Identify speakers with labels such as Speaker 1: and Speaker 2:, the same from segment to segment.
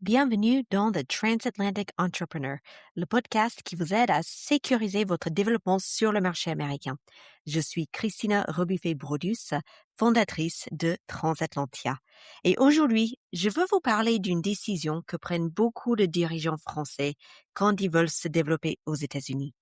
Speaker 1: Bienvenue dans The Transatlantic Entrepreneur, le podcast qui vous aide à sécuriser votre développement sur le marché américain. Je suis Christina Rebuffet-Brodus, fondatrice de Transatlantia. Et aujourd'hui, je veux vous parler d'une décision que prennent beaucoup de dirigeants français quand ils veulent se développer aux États-Unis.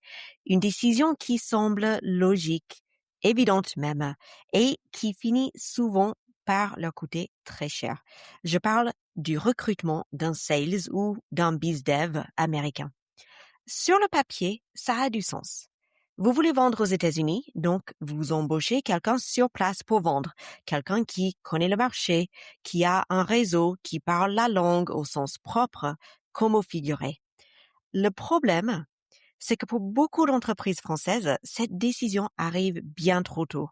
Speaker 1: Une décision qui semble logique, évidente même, et qui finit souvent par leur coûter très cher. Je parle du recrutement d'un sales ou d'un bizdev américain. Sur le papier, ça a du sens. Vous voulez vendre aux États-Unis, donc vous embauchez quelqu'un sur place pour vendre, quelqu'un qui connaît le marché, qui a un réseau, qui parle la langue au sens propre, comme au figuré. Le problème, c'est que pour beaucoup d'entreprises françaises, cette décision arrive bien trop tôt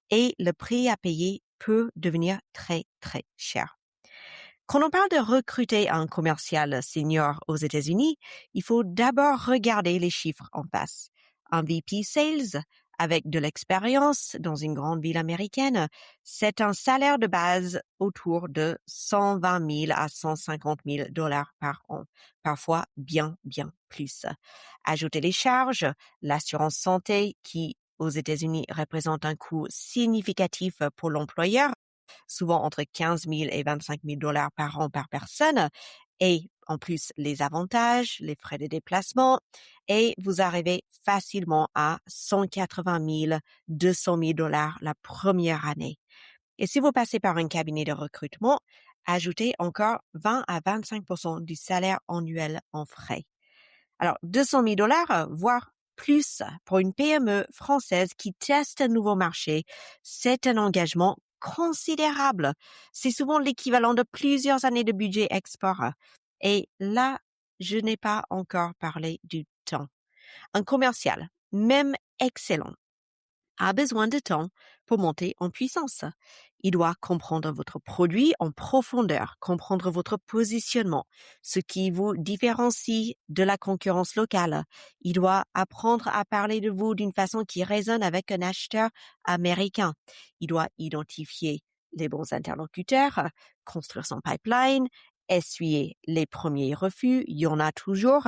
Speaker 1: et le prix à payer peut devenir très, très cher. Quand on parle de recruter un commercial senior aux États-Unis, il faut d'abord regarder les chiffres en face. Un VP Sales, avec de l'expérience dans une grande ville américaine, c'est un salaire de base autour de 120 000 à 150 000 dollars par an, parfois bien plus. Ajoutez les charges, l'assurance santé qui, aux États-Unis, représente un coût significatif pour l'employeur, souvent entre 15 000 et 25 000 dollars par an par personne, et en plus les avantages, les frais de déplacement, et vous arrivez facilement à 180 000, 200 000 dollars la première année. Et si vous passez par un cabinet de recrutement, ajoutez encore 20 à 25% du salaire annuel en frais. Alors, 200 000 dollars, voire plus pour une PME française qui teste un nouveau marché, c'est un engagement considérable. C'est souvent l'équivalent de plusieurs années de budget export. Et là, je n'ai pas encore parlé du temps. Un commercial, même excellent, a besoin de temps pour monter en puissance. Il doit comprendre votre produit en profondeur, comprendre votre positionnement, ce qui vous différencie de la concurrence locale. Il doit apprendre à parler de vous d'une façon qui résonne avec un acheteur américain. Il doit identifier les bons interlocuteurs, construire son pipeline, essuyer les premiers refus, il y en a toujours,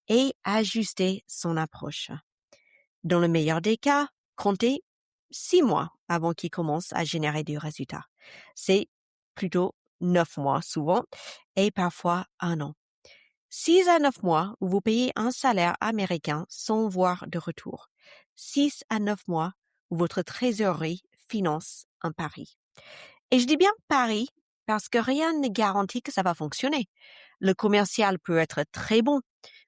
Speaker 1: et ajuster son approche. Dans le meilleur des cas, comptez 6 mois avant qu'il commence à générer des résultats. C'est plutôt 9 mois souvent et parfois 1 an. 6 à 9 mois où vous payez un salaire américain sans voir de retour. 6 à 9 mois où votre trésorerie finance un pari. Et je dis bien pari parce que rien ne garantit que ça va fonctionner. Le commercial peut être très bon,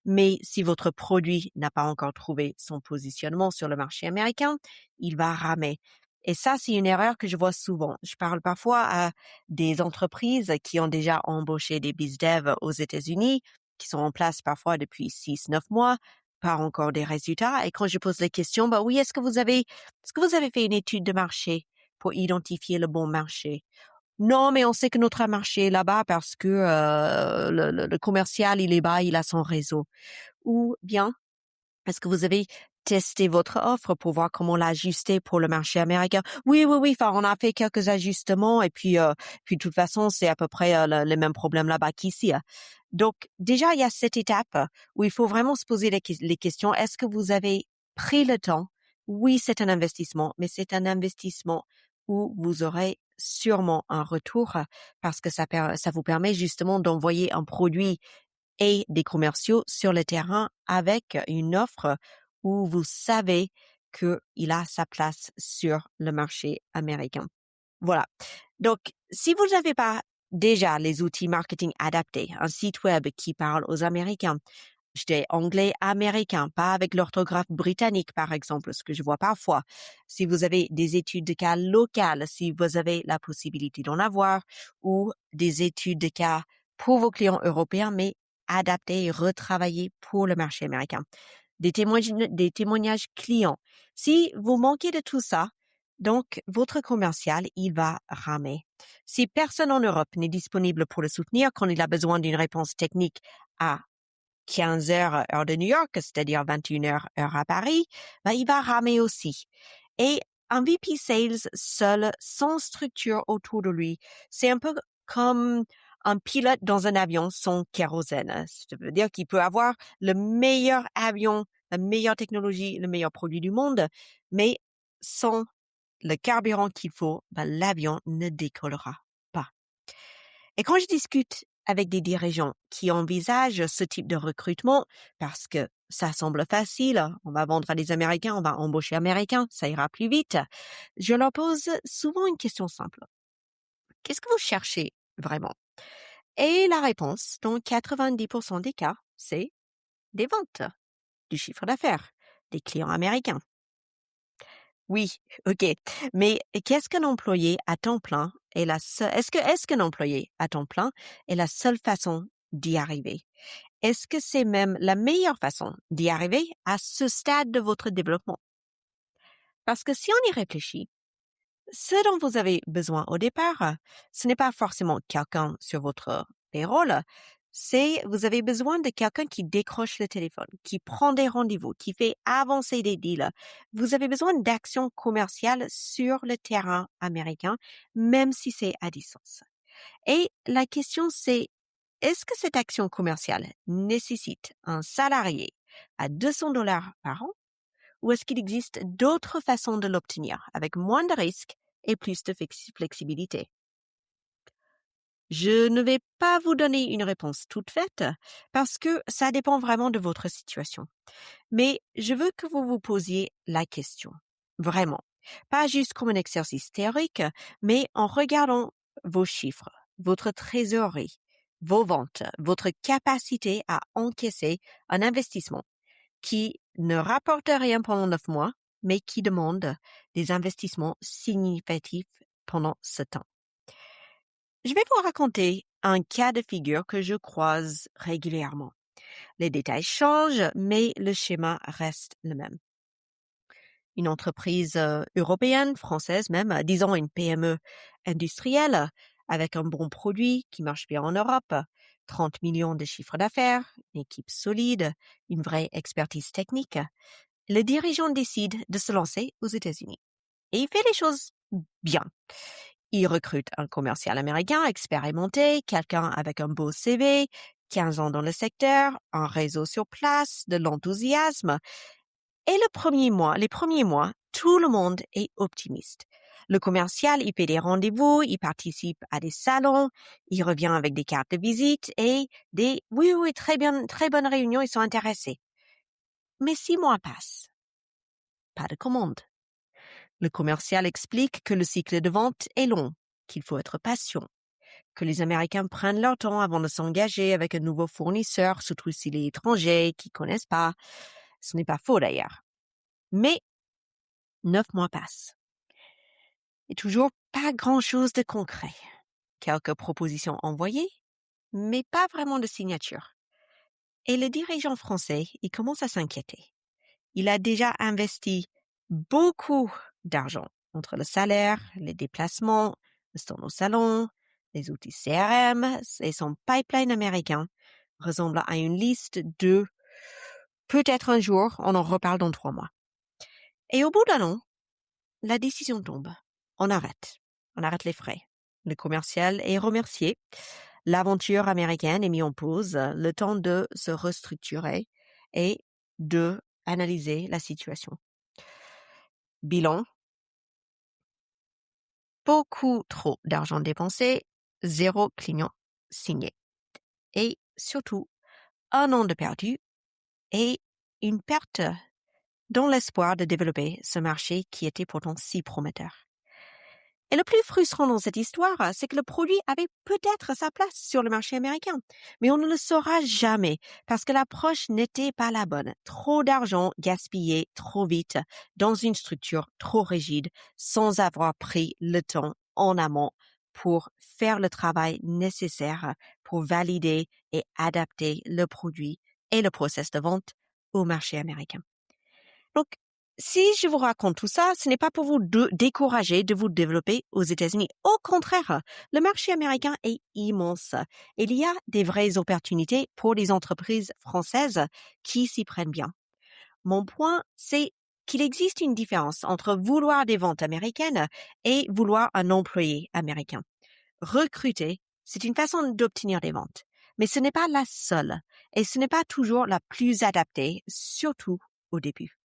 Speaker 1: mais si votre produit n'a pas encore trouvé son positionnement sur le marché américain, il va ramer. Et ça, c'est une erreur que je vois souvent. Je parle parfois à des entreprises qui ont déjà embauché des bizdev aux États-Unis, qui sont en place parfois depuis 6-9 mois, pas encore des résultats. Et quand je pose les questions, oui, est-ce que vous avez fait une étude de marché pour identifier le bon marché? Non, mais on sait que notre marché est là-bas parce que le commercial, il est bas, il a son réseau. Ou bien, est-ce que vous avez testé votre offre pour voir comment l'ajuster pour le marché américain? Oui, enfin, on a fait quelques ajustements et puis de toute façon, c'est à peu près les mêmes problèmes là-bas qu'ici. Donc, déjà, il y a cette étape où il faut vraiment se poser les questions. Est-ce que vous avez pris le temps? Oui, c'est un investissement, mais c'est un investissement où vous aurez sûrement un retour parce que ça vous permet justement d'envoyer un produit et des commerciaux sur le terrain avec une offre où vous savez qu'il a sa place sur le marché américain. Voilà. Donc, si vous n'avez pas déjà les outils marketing adaptés, un site web qui parle aux Américains, je dis anglais américain, pas avec l'orthographe britannique, par exemple, ce que je vois parfois. Si vous avez des études de cas locales, si vous avez la possibilité d'en avoir, ou des études de cas pour vos clients européens, mais adaptées et retravaillées pour le marché américain. Des témoignages clients. Si vous manquez de tout ça, donc votre commercial, il va ramer. Si personne en Europe n'est disponible pour le soutenir quand il a besoin d'une réponse technique à 15 heures, heure de New York, c'est-à-dire 21 heures, heure à Paris, il va ramer aussi. Et un VP Sales seul, sans structure autour de lui, c'est un peu comme un pilote dans un avion sans kérosène. Ça veut dire qu'il peut avoir le meilleur avion, la meilleure technologie, le meilleur produit du monde, mais sans le carburant qu'il faut, l'avion ne décollera pas. Et quand je discute avec des dirigeants qui envisagent ce type de recrutement, parce que ça semble facile, on va vendre à des Américains, on va embaucher Américains, ça ira plus vite, je leur pose souvent une question simple. Qu'est-ce que vous cherchez vraiment? Et la réponse, dans 90% des cas, c'est des ventes, du chiffre d'affaires, des clients américains. Oui, ok. Mais qu'est-ce qu'un employé à temps plein est la seule, est-ce qu'un employé à temps plein est la seule façon d'y arriver? Est-ce que c'est même la meilleure façon d'y arriver à ce stade de votre développement? Parce que si on y réfléchit, ce dont vous avez besoin au départ, ce n'est pas forcément quelqu'un sur votre payroll, c'est vous avez besoin de quelqu'un qui décroche le téléphone, qui prend des rendez-vous, qui fait avancer des deals. Vous avez besoin d'actions commerciales sur le terrain américain, même si c'est à distance. Et la question c'est, est-ce que cette action commerciale nécessite un salarié à $200 par an? Ou est-ce qu'il existe d'autres façons de l'obtenir, avec moins de risques et plus de flexibilité? Je ne vais pas vous donner une réponse toute faite, parce que ça dépend vraiment de votre situation. Mais je veux que vous vous posiez la question. Vraiment. Pas juste comme un exercice théorique, mais en regardant vos chiffres, votre trésorerie, vos ventes, votre capacité à encaisser un investissement qui ne rapporte rien pendant 9 mois, mais qui demande des investissements significatifs pendant ce temps. Je vais vous raconter un cas de figure que je croise régulièrement. Les détails changent, mais le schéma reste le même. Une entreprise européenne, française même, disons une PME industrielle, avec un bon produit qui marche bien en Europe, 30 millions de chiffres d'affaires, une équipe solide, une vraie expertise technique. Le dirigeant décide de se lancer aux États-Unis. Et il fait les choses bien. Il recrute un commercial américain expérimenté, quelqu'un avec un beau CV, 15 ans dans le secteur, un réseau sur place, de l'enthousiasme. Et les premiers mois, tout le monde est optimiste. Le commercial, il fait des rendez-vous, il participe à des salons, il revient avec des cartes de visite et oui, très bonnes réunions, ils sont intéressés. Mais 6 mois passent. Pas de commande. Le commercial explique que le cycle de vente est long, qu'il faut être patient, que les Américains prennent leur temps avant de s'engager avec un nouveau fournisseur, surtout s'il est étranger, qu'ils connaissent pas. Ce n'est pas faux d'ailleurs. Mais 9 mois passent. Et toujours pas grand-chose de concret. Quelques propositions envoyées, mais pas vraiment de signature. Et le dirigeant français, il commence à s'inquiéter. Il a déjà investi beaucoup d'argent entre le salaire, les déplacements, le stand au salon, les outils CRM et son pipeline américain ressemble à une liste de peut-être un jour, on en reparle dans 3 mois. Et au bout d'un an, la décision tombe. On arrête les frais. Le commercial est remercié. L'aventure américaine est mise en pause, le temps de se restructurer et de analyser la situation. Bilan. Beaucoup trop d'argent dépensé, 0 client signé. Et surtout, 1 an de perdu et une perte dans l'espoir de développer ce marché qui était pourtant si prometteur. Et le plus frustrant dans cette histoire, c'est que le produit avait peut-être sa place sur le marché américain. Mais on ne le saura jamais parce que l'approche n'était pas la bonne. Trop d'argent gaspillé trop vite dans une structure trop rigide sans avoir pris le temps en amont pour faire le travail nécessaire pour valider et adapter le produit et le process de vente au marché américain. Donc, si je vous raconte tout ça, ce n'est pas pour vous décourager de vous développer aux États-Unis. Au contraire, le marché américain est immense. Il y a des vraies opportunités pour les entreprises françaises qui s'y prennent bien. Mon point, c'est qu'il existe une différence entre vouloir des ventes américaines et vouloir un employé américain. Recruter C'est une façon d'obtenir des ventes, mais ce n'est pas la seule et ce n'est pas toujours la plus adaptée, surtout au début.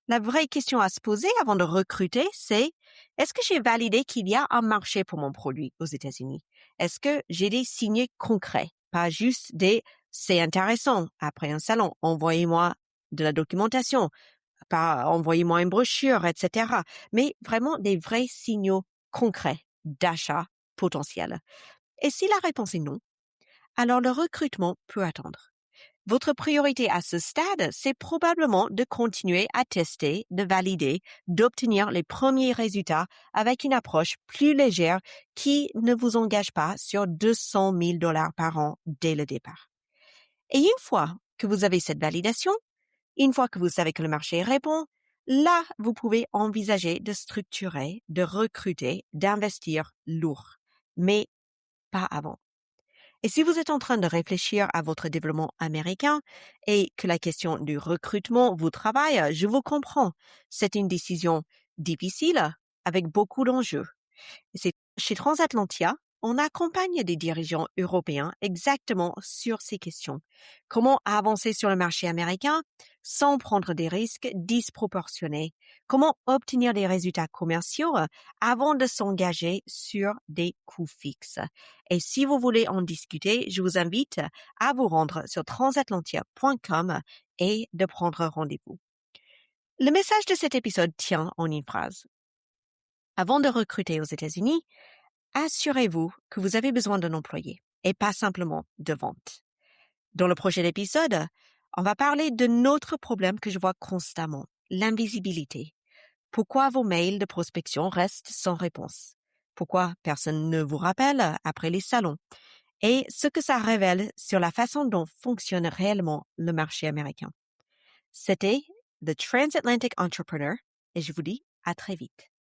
Speaker 1: La vraie question à se poser avant de recruter, c'est est-ce que j'ai validé qu'il y a un marché pour mon produit aux États-Unis? Est-ce que j'ai des signes concrets, pas juste des c'est intéressant après un salon, envoyez-moi de la documentation, pas envoyez-moi une brochure, etc. Mais vraiment des vrais signaux concrets d'achat potentiel. Et si la réponse est non, alors le recrutement peut attendre. Votre priorité à ce stade, c'est probablement de continuer à tester, de valider, d'obtenir les premiers résultats avec une approche plus légère qui ne vous engage pas sur 200 000 $ par an dès le départ. Et une fois que vous avez cette validation, une fois que vous savez que le marché répond, là, vous pouvez envisager de structurer, de recruter, d'investir lourd. Mais pas avant. Et si vous êtes en train de réfléchir à votre développement américain et que la question du recrutement vous travaille, je vous comprends. C'est une décision difficile avec beaucoup d'enjeux. C'est chez Transatlantia, on accompagne des dirigeants européens exactement sur ces questions. Comment avancer sur le marché américain sans prendre des risques disproportionnés? Comment obtenir des résultats commerciaux avant de s'engager sur des coûts fixes? Et si vous voulez en discuter, je vous invite à vous rendre sur transatlantia.com et de prendre rendez-vous. Le message de cet épisode tient en une phrase. Avant de recruter aux États-Unis, assurez-vous que vous avez besoin d'un employé et pas simplement de vente. Dans le prochain épisode, on va parler de notre problème que je vois constamment, l'invisibilité. Pourquoi vos mails de prospection restent sans réponse? Pourquoi personne ne vous rappelle après les salons? Et ce que ça révèle sur la façon dont fonctionne réellement le marché américain. C'était The Transatlantic Entrepreneur et je vous dis à très vite.